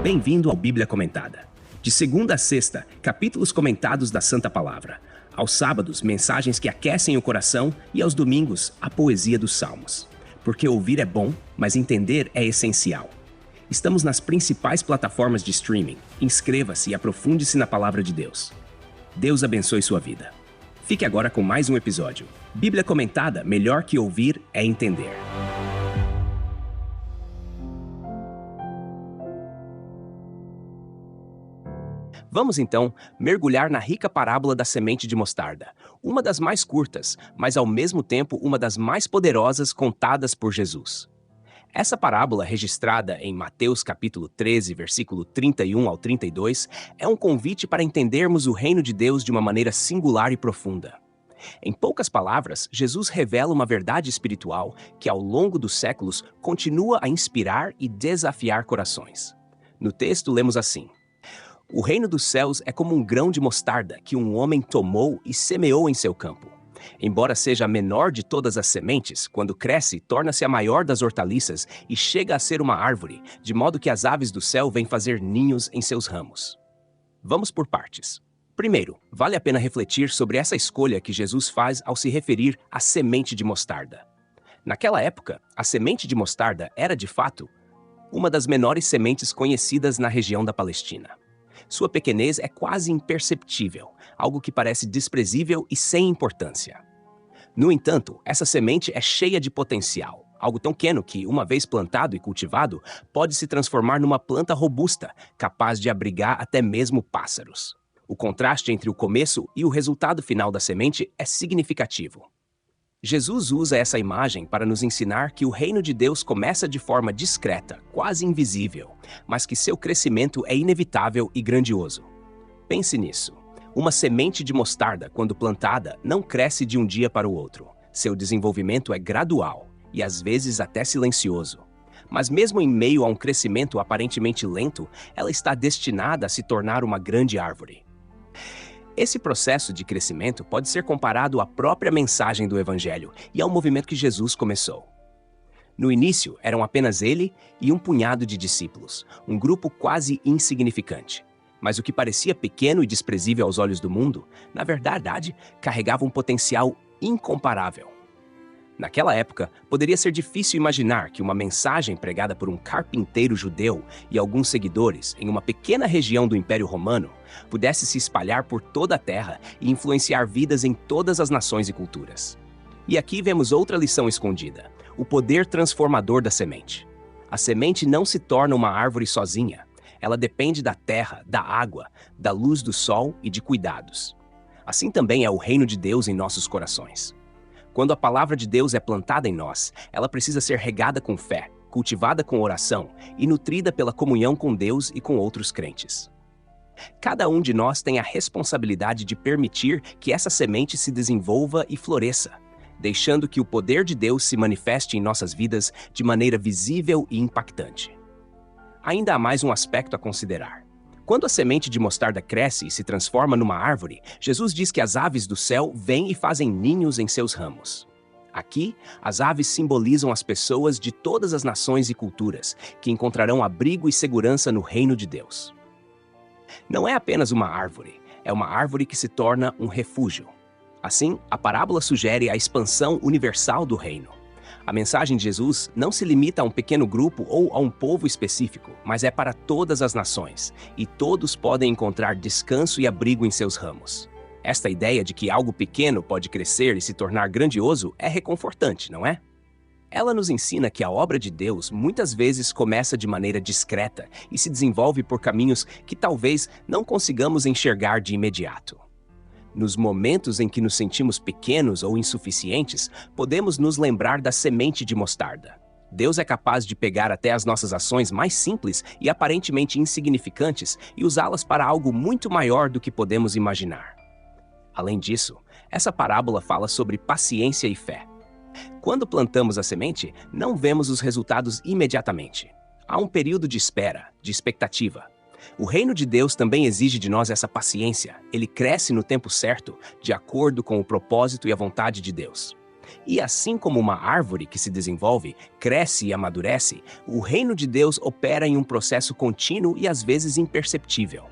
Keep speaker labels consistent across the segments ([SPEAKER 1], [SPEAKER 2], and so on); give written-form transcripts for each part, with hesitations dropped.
[SPEAKER 1] Bem-vindo ao Bíblia Comentada. De segunda a sexta, capítulos comentados da Santa Palavra. Aos sábados, mensagens que aquecem o coração e aos domingos, a poesia dos Salmos. Porque ouvir é bom, mas entender é essencial. Estamos nas principais plataformas de streaming. Inscreva-se e aprofunde-se na Palavra de Deus. Deus abençoe sua vida. Fique agora com mais um episódio. Bíblia Comentada, melhor que ouvir é entender. Vamos então mergulhar na rica parábola da semente de mostarda, uma das mais curtas, mas ao mesmo tempo uma das mais poderosas contadas por Jesus. Essa parábola, registrada em Mateus capítulo 13, versículo 31 ao 32, é um convite para entendermos o reino de Deus de uma maneira singular e profunda. Em poucas palavras, Jesus revela uma verdade espiritual que, ao longo dos séculos, continua a inspirar e desafiar corações. No texto, lemos assim: O reino dos céus é como um grão de mostarda que um homem tomou e semeou em seu campo. Embora seja a menor de todas as sementes, quando cresce, torna-se a maior das hortaliças e chega a ser uma árvore, de modo que as aves do céu vêm fazer ninhos em seus ramos. Vamos por partes. Primeiro, vale a pena refletir sobre essa escolha que Jesus faz ao se referir à semente de mostarda. Naquela época, a semente de mostarda era, de fato, uma das menores sementes conhecidas na região da Palestina. Sua pequenez é quase imperceptível, algo que parece desprezível e sem importância. No entanto, essa semente é cheia de potencial, algo tão pequeno que, uma vez plantado e cultivado, pode se transformar numa planta robusta, capaz de abrigar até mesmo pássaros. O contraste entre o começo e o resultado final da semente é significativo. Jesus usa essa imagem para nos ensinar que o reino de Deus começa de forma discreta, quase invisível, mas que seu crescimento é inevitável e grandioso. Pense nisso. Uma semente de mostarda, quando plantada, não cresce de um dia para o outro. Seu desenvolvimento é gradual e às vezes até silencioso. Mas mesmo em meio a um crescimento aparentemente lento, ela está destinada a se tornar uma grande árvore. Esse processo de crescimento pode ser comparado à própria mensagem do Evangelho e ao movimento que Jesus começou. No início, eram apenas ele e um punhado de discípulos, um grupo quase insignificante. Mas o que parecia pequeno e desprezível aos olhos do mundo, na verdade, carregava um potencial incomparável. Naquela época, poderia ser difícil imaginar que uma mensagem pregada por um carpinteiro judeu e alguns seguidores em uma pequena região do Império Romano pudesse se espalhar por toda a terra e influenciar vidas em todas as nações e culturas. E aqui vemos outra lição escondida: o poder transformador da semente. A semente não se torna uma árvore sozinha. Ela depende da terra, da água, da luz do sol e de cuidados. Assim também é o reino de Deus em nossos corações. Quando a palavra de Deus é plantada em nós, ela precisa ser regada com fé, cultivada com oração e nutrida pela comunhão com Deus e com outros crentes. Cada um de nós tem a responsabilidade de permitir que essa semente se desenvolva e floresça, deixando que o poder de Deus se manifeste em nossas vidas de maneira visível e impactante. Ainda há mais um aspecto a considerar. Quando a semente de mostarda cresce e se transforma numa árvore, Jesus diz que as aves do céu vêm e fazem ninhos em seus ramos. Aqui, as aves simbolizam as pessoas de todas as nações e culturas, que encontrarão abrigo e segurança no reino de Deus. Não é apenas uma árvore, é uma árvore que se torna um refúgio. Assim, a parábola sugere a expansão universal do reino. A mensagem de Jesus não se limita a um pequeno grupo ou a um povo específico, mas é para todas as nações, e todos podem encontrar descanso e abrigo em seus ramos. Esta ideia de que algo pequeno pode crescer e se tornar grandioso é reconfortante, não é? Ela nos ensina que a obra de Deus muitas vezes começa de maneira discreta e se desenvolve por caminhos que talvez não consigamos enxergar de imediato. Nos momentos em que nos sentimos pequenos ou insuficientes, podemos nos lembrar da semente de mostarda. Deus é capaz de pegar até as nossas ações mais simples e aparentemente insignificantes e usá-las para algo muito maior do que podemos imaginar. Além disso, essa parábola fala sobre paciência e fé. Quando plantamos a semente, não vemos os resultados imediatamente. Há um período de espera, de expectativa. O reino de Deus também exige de nós essa paciência. Ele cresce no tempo certo, de acordo com o propósito e a vontade de Deus. E assim como uma árvore que se desenvolve, cresce e amadurece, o reino de Deus opera em um processo contínuo e às vezes imperceptível.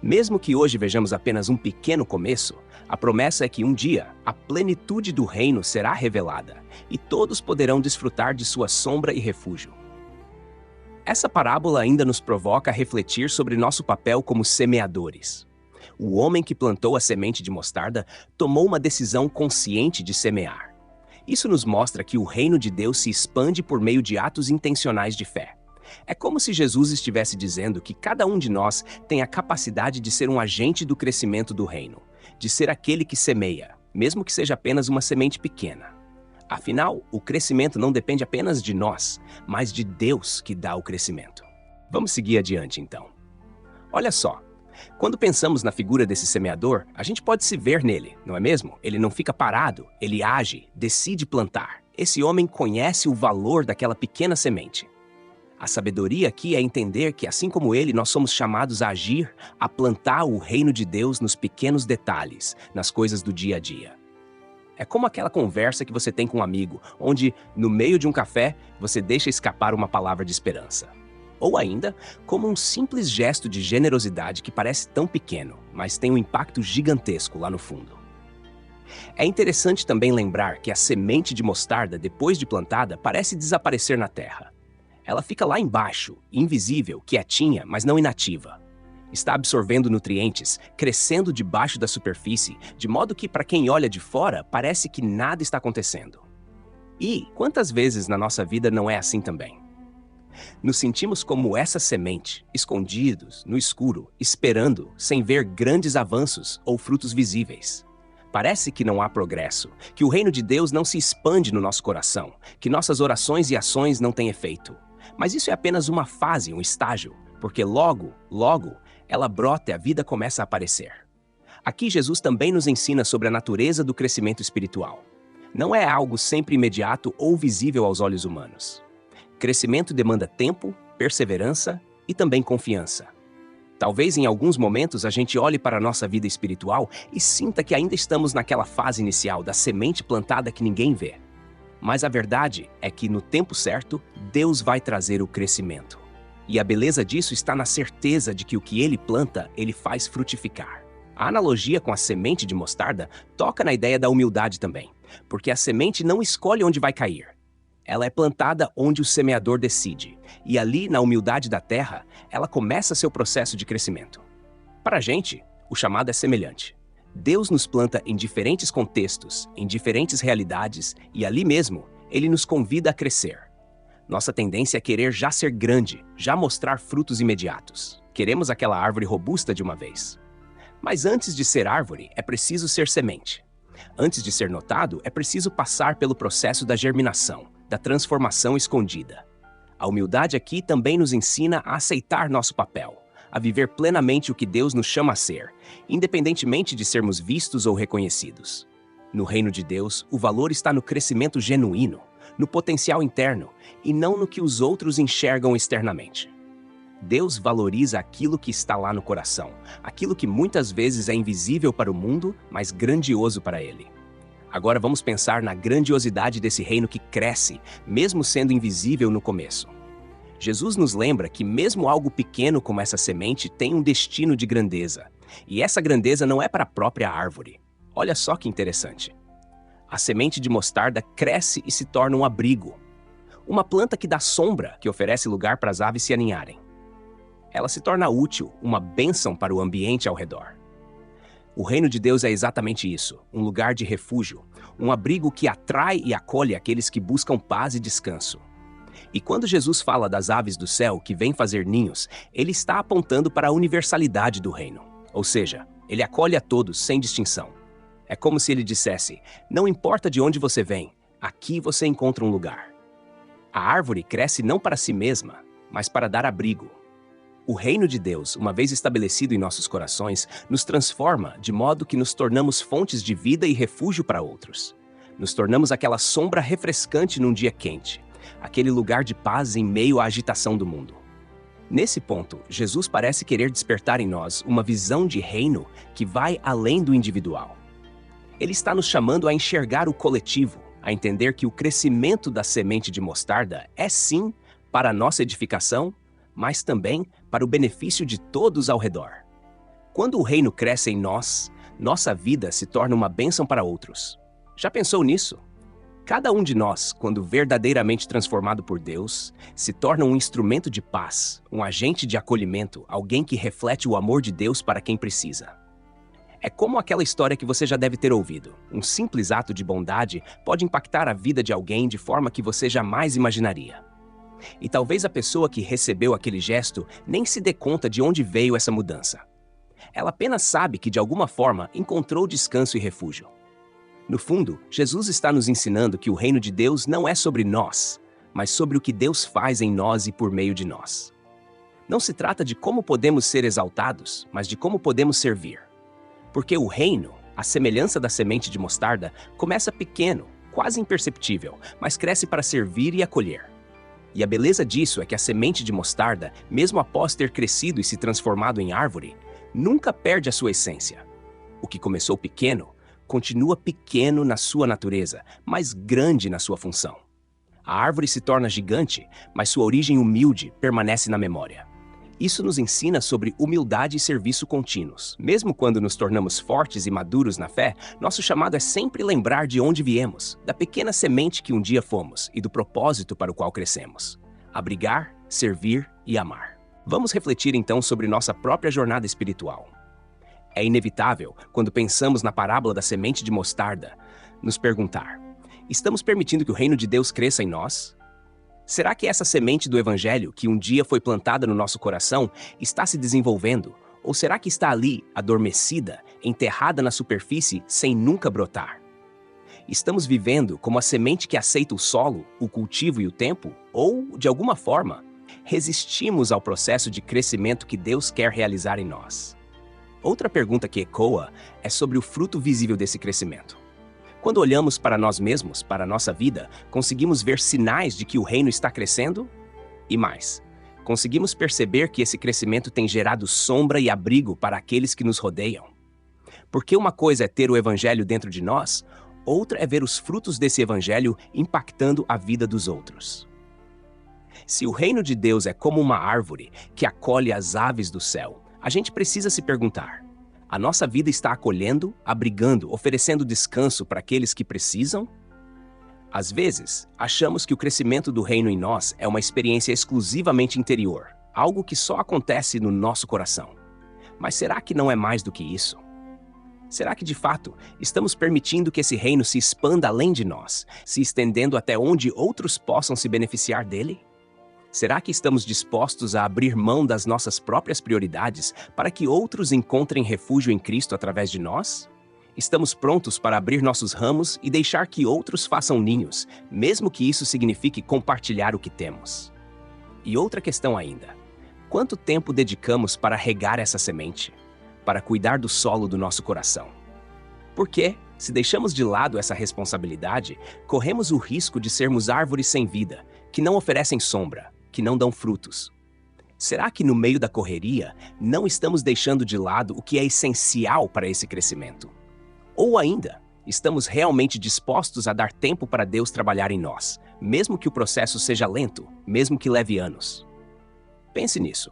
[SPEAKER 1] Mesmo que hoje vejamos apenas um pequeno começo, a promessa é que um dia a plenitude do reino será revelada e todos poderão desfrutar de sua sombra e refúgio. Essa parábola ainda nos provoca a refletir sobre nosso papel como semeadores. O homem que plantou a semente de mostarda tomou uma decisão consciente de semear. Isso nos mostra que o reino de Deus se expande por meio de atos intencionais de fé. É como se Jesus estivesse dizendo que cada um de nós tem a capacidade de ser um agente do crescimento do reino, de ser aquele que semeia, mesmo que seja apenas uma semente pequena. Afinal, o crescimento não depende apenas de nós, mas de Deus que dá o crescimento. Vamos seguir adiante, então. Olha só, quando pensamos na figura desse semeador, a gente pode se ver nele, não é mesmo? Ele não fica parado, ele age, decide plantar. Esse homem conhece o valor daquela pequena semente. A sabedoria aqui é entender que, assim como ele, nós somos chamados a agir, a plantar o reino de Deus nos pequenos detalhes, nas coisas do dia a dia. É como aquela conversa que você tem com um amigo, onde, no meio de um café, você deixa escapar uma palavra de esperança. Ou ainda, como um simples gesto de generosidade que parece tão pequeno, mas tem um impacto gigantesco lá no fundo. É interessante também lembrar que a semente de mostarda, depois de plantada, parece desaparecer na terra. Ela fica lá embaixo, invisível, quietinha, mas não inativa. Está absorvendo nutrientes, crescendo debaixo da superfície, de modo que, para quem olha de fora, parece que nada está acontecendo. E quantas vezes na nossa vida não é assim também? Nos sentimos como essa semente, escondidos, no escuro, esperando, sem ver grandes avanços ou frutos visíveis. Parece que não há progresso, que o reino de Deus não se expande no nosso coração, que nossas orações e ações não têm efeito. Mas isso é apenas uma fase, um estágio, porque logo, ela brota e a vida começa a aparecer. Aqui Jesus também nos ensina sobre a natureza do crescimento espiritual. Não é algo sempre imediato ou visível aos olhos humanos. Crescimento demanda tempo, perseverança e também confiança. Talvez em alguns momentos a gente olhe para a nossa vida espiritual e sinta que ainda estamos naquela fase inicial da semente plantada que ninguém vê. Mas a verdade é que no tempo certo, Deus vai trazer o crescimento. E a beleza disso está na certeza de que o que ele planta, ele faz frutificar. A analogia com a semente de mostarda toca na ideia da humildade também, porque a semente não escolhe onde vai cair. Ela é plantada onde o semeador decide, e ali, na humildade da terra, ela começa seu processo de crescimento. Para a gente, o chamado é semelhante. Deus nos planta em diferentes contextos, em diferentes realidades, e ali mesmo, ele nos convida a crescer. Nossa tendência é querer já ser grande, já mostrar frutos imediatos. Queremos aquela árvore robusta de uma vez. Mas antes de ser árvore, é preciso ser semente. Antes de ser notado, é preciso passar pelo processo da germinação, da transformação escondida. A humildade aqui também nos ensina a aceitar nosso papel, a viver plenamente o que Deus nos chama a ser, independentemente de sermos vistos ou reconhecidos. No reino de Deus, o valor está no crescimento genuíno, no potencial interno e não no que os outros enxergam externamente. Deus valoriza aquilo que está lá no coração, aquilo que muitas vezes é invisível para o mundo, mas grandioso para Ele. Agora vamos pensar na grandiosidade desse reino que cresce, mesmo sendo invisível no começo. Jesus nos lembra que mesmo algo pequeno como essa semente tem um destino de grandeza, e essa grandeza não é para a própria árvore. Olha só que interessante. A semente de mostarda cresce e se torna um abrigo. Uma planta que dá sombra, que oferece lugar para as aves se aninharem. Ela se torna útil, uma bênção para o ambiente ao redor. O reino de Deus é exatamente isso, um lugar de refúgio, um abrigo que atrai e acolhe aqueles que buscam paz e descanso. E quando Jesus fala das aves do céu que vêm fazer ninhos, ele está apontando para a universalidade do reino. Ou seja, ele acolhe a todos sem distinção. É como se ele dissesse, não importa de onde você vem, aqui você encontra um lugar. A árvore cresce não para si mesma, mas para dar abrigo. O reino de Deus, uma vez estabelecido em nossos corações, nos transforma de modo que nos tornamos fontes de vida e refúgio para outros. Nos tornamos aquela sombra refrescante num dia quente, aquele lugar de paz em meio à agitação do mundo. Nesse ponto, Jesus parece querer despertar em nós uma visão de reino que vai além do individual. Ele está nos chamando a enxergar o coletivo, a entender que o crescimento da semente de mostarda é sim para a nossa edificação, mas também para o benefício de todos ao redor. Quando o reino cresce em nós, nossa vida se torna uma bênção para outros. Já pensou nisso? Cada um de nós, quando verdadeiramente transformado por Deus, se torna um instrumento de paz, um agente de acolhimento, alguém que reflete o amor de Deus para quem precisa. É como aquela história que você já deve ter ouvido. Um simples ato de bondade pode impactar a vida de alguém de forma que você jamais imaginaria. E talvez a pessoa que recebeu aquele gesto nem se dê conta de onde veio essa mudança. Ela apenas sabe que de alguma forma encontrou descanso e refúgio. No fundo, Jesus está nos ensinando que o reino de Deus não é sobre nós, mas sobre o que Deus faz em nós e por meio de nós. Não se trata de como podemos ser exaltados, mas de como podemos servir. Porque o reino, à semelhança da semente de mostarda, começa pequeno, quase imperceptível, mas cresce para servir e acolher. E a beleza disso é que a semente de mostarda, mesmo após ter crescido e se transformado em árvore, nunca perde a sua essência. O que começou pequeno, continua pequeno na sua natureza, mas grande na sua função. A árvore se torna gigante, mas sua origem humilde permanece na memória. Isso nos ensina sobre humildade e serviço contínuos. Mesmo quando nos tornamos fortes e maduros na fé, nosso chamado é sempre lembrar de onde viemos, da pequena semente que um dia fomos e do propósito para o qual crescemos: abrigar, servir e amar. Vamos refletir então sobre nossa própria jornada espiritual. É inevitável, quando pensamos na parábola da semente de mostarda, nos perguntar: estamos permitindo que o reino de Deus cresça em nós? Será que essa semente do Evangelho, que um dia foi plantada no nosso coração, está se desenvolvendo? Ou será que está ali, adormecida, enterrada na superfície, sem nunca brotar? Estamos vivendo como a semente que aceita o solo, o cultivo e o tempo? Ou, de alguma forma, resistimos ao processo de crescimento que Deus quer realizar em nós? Outra pergunta que ecoa é sobre o fruto visível desse crescimento. Quando olhamos para nós mesmos, para a nossa vida, conseguimos ver sinais de que o reino está crescendo? E mais, conseguimos perceber que esse crescimento tem gerado sombra e abrigo para aqueles que nos rodeiam? Porque uma coisa é ter o evangelho dentro de nós, outra é ver os frutos desse evangelho impactando a vida dos outros. Se o reino de Deus é como uma árvore que acolhe as aves do céu, a gente precisa se perguntar: a nossa vida está acolhendo, abrigando, oferecendo descanso para aqueles que precisam? Às vezes, achamos que o crescimento do reino em nós é uma experiência exclusivamente interior, algo que só acontece no nosso coração. Mas será que não é mais do que isso? Será que, de fato, estamos permitindo que esse reino se expanda além de nós, se estendendo até onde outros possam se beneficiar dele? Será que estamos dispostos a abrir mão das nossas próprias prioridades para que outros encontrem refúgio em Cristo através de nós? Estamos prontos para abrir nossos ramos e deixar que outros façam ninhos, mesmo que isso signifique compartilhar o que temos? E outra questão ainda: quanto tempo dedicamos para regar essa semente, para cuidar do solo do nosso coração? Porque, se deixamos de lado essa responsabilidade, corremos o risco de sermos árvores sem vida, que não oferecem sombra, que não dão frutos. Será que no meio da correria não estamos deixando de lado o que é essencial para esse crescimento? Ou ainda, estamos realmente dispostos a dar tempo para Deus trabalhar em nós, mesmo que o processo seja lento, mesmo que leve anos? Pense nisso.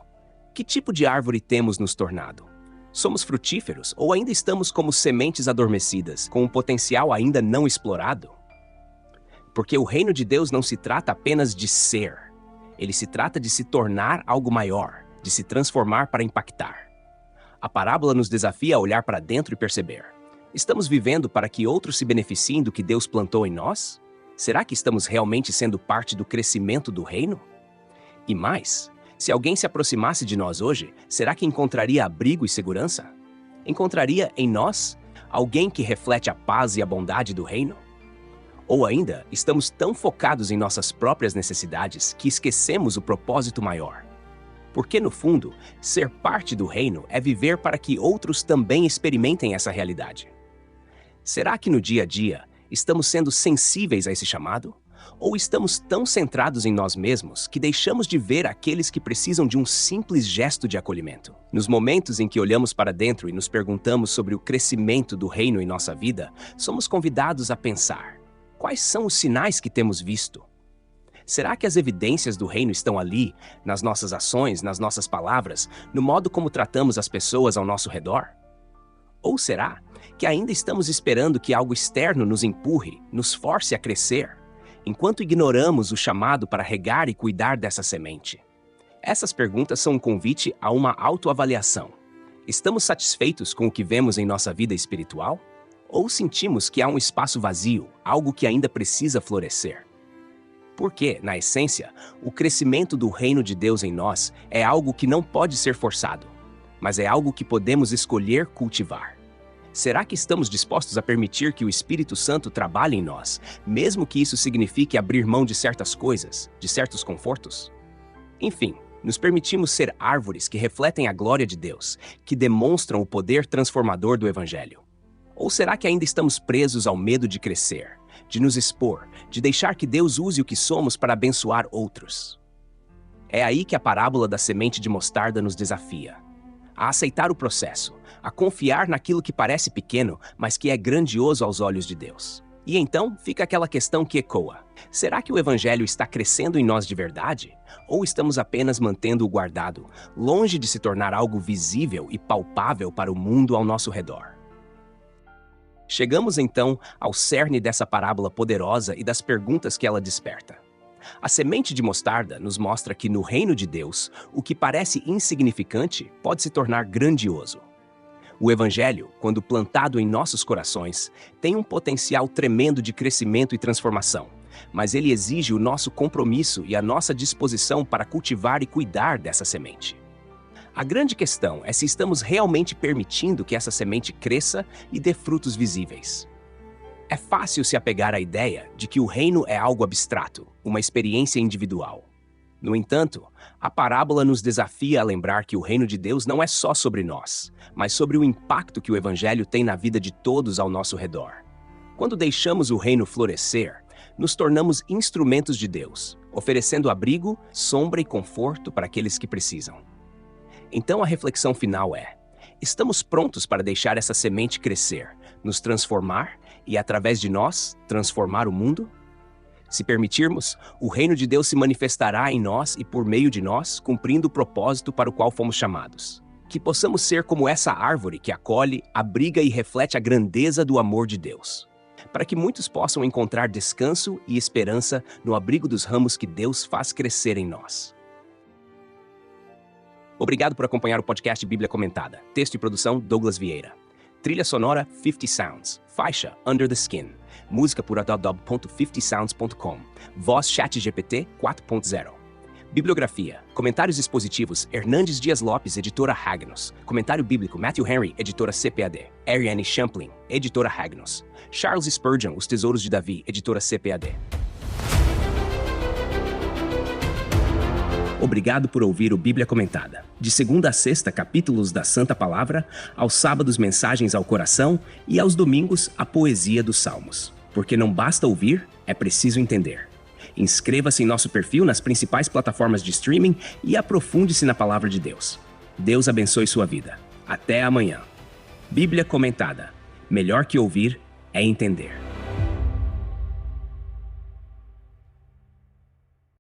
[SPEAKER 1] Que tipo de árvore temos nos tornado? Somos frutíferos ou ainda estamos como sementes adormecidas, com um potencial ainda não explorado? Porque o reino de Deus não se trata apenas de ser. Ele se trata de se tornar algo maior, de se transformar para impactar. A parábola nos desafia a olhar para dentro e perceber: estamos vivendo para que outros se beneficiem do que Deus plantou em nós? Será que estamos realmente sendo parte do crescimento do reino? E mais, se alguém se aproximasse de nós hoje, será que encontraria abrigo e segurança? Encontraria em nós alguém que reflete a paz e a bondade do reino? Ou ainda, estamos tão focados em nossas próprias necessidades que esquecemos o propósito maior? Porque, no fundo, ser parte do reino é viver para que outros também experimentem essa realidade. Será que no dia a dia estamos sendo sensíveis a esse chamado? Ou estamos tão centrados em nós mesmos que deixamos de ver aqueles que precisam de um simples gesto de acolhimento? Nos momentos em que olhamos para dentro e nos perguntamos sobre o crescimento do reino em nossa vida, somos convidados a pensar: quais são os sinais que temos visto? Será que as evidências do reino estão ali, nas nossas ações, nas nossas palavras, no modo como tratamos as pessoas ao nosso redor? Ou será que ainda estamos esperando que algo externo nos empurre, nos force a crescer, enquanto ignoramos o chamado para regar e cuidar dessa semente? Essas perguntas são um convite a uma autoavaliação. Estamos satisfeitos com o que vemos em nossa vida espiritual? Ou sentimos que há um espaço vazio, algo que ainda precisa florescer? Porque, na essência, o crescimento do reino de Deus em nós é algo que não pode ser forçado, mas é algo que podemos escolher cultivar. Será que estamos dispostos a permitir que o Espírito Santo trabalhe em nós, mesmo que isso signifique abrir mão de certas coisas, de certos confortos? Enfim, nos permitimos ser árvores que refletem a glória de Deus, que demonstram o poder transformador do Evangelho? Ou será que ainda estamos presos ao medo de crescer, de nos expor, de deixar que Deus use o que somos para abençoar outros? É aí que a parábola da semente de mostarda nos desafia. A aceitar o processo, a confiar naquilo que parece pequeno, mas que é grandioso aos olhos de Deus. E então fica aquela questão que ecoa: será que o Evangelho está crescendo em nós de verdade? Ou estamos apenas mantendo-o guardado, longe de se tornar algo visível e palpável para o mundo ao nosso redor? Chegamos então ao cerne dessa parábola poderosa e das perguntas que ela desperta. A semente de mostarda nos mostra que no reino de Deus, o que parece insignificante pode se tornar grandioso. O Evangelho, quando plantado em nossos corações, tem um potencial tremendo de crescimento e transformação, mas ele exige o nosso compromisso e a nossa disposição para cultivar e cuidar dessa semente. A grande questão é se estamos realmente permitindo que essa semente cresça e dê frutos visíveis. É fácil se apegar à ideia de que o reino é algo abstrato, uma experiência individual. No entanto, a parábola nos desafia a lembrar que o reino de Deus não é só sobre nós, mas sobre o impacto que o Evangelho tem na vida de todos ao nosso redor. Quando deixamos o reino florescer, nos tornamos instrumentos de Deus, oferecendo abrigo, sombra e conforto para aqueles que precisam. Então a reflexão final é: estamos prontos para deixar essa semente crescer, nos transformar e, através de nós, transformar o mundo? Se permitirmos, o reino de Deus se manifestará em nós e por meio de nós, cumprindo o propósito para o qual fomos chamados. Que possamos ser como essa árvore que acolhe, abriga e reflete a grandeza do amor de Deus, para que muitos possam encontrar descanso e esperança no abrigo dos ramos que Deus faz crescer em nós. Obrigado por acompanhar o podcast Bíblia Comentada. Texto e produção, Douglas Vieira. Trilha sonora, 50 Sounds. Faixa, Under the Skin. Música por adobe.50sounds.com. Voz ChatGPT 4.0. Bibliografia. Comentários expositivos, Hernandes Dias Lopes, editora Hagnos. Comentário bíblico, Matthew Henry, editora CPAD. Ariane Champlin, editora Hagnos. Charles Spurgeon, Os Tesouros de Davi, editora CPAD. Obrigado por ouvir o Bíblia Comentada. De segunda a sexta, capítulos da Santa Palavra, aos sábados, mensagens ao coração e aos domingos, a poesia dos Salmos. Porque não basta ouvir, é preciso entender. Inscreva-se em nosso perfil nas principais plataformas de streaming e aprofunde-se na Palavra de Deus. Deus abençoe sua vida. Até amanhã. Bíblia Comentada. Melhor que ouvir é entender.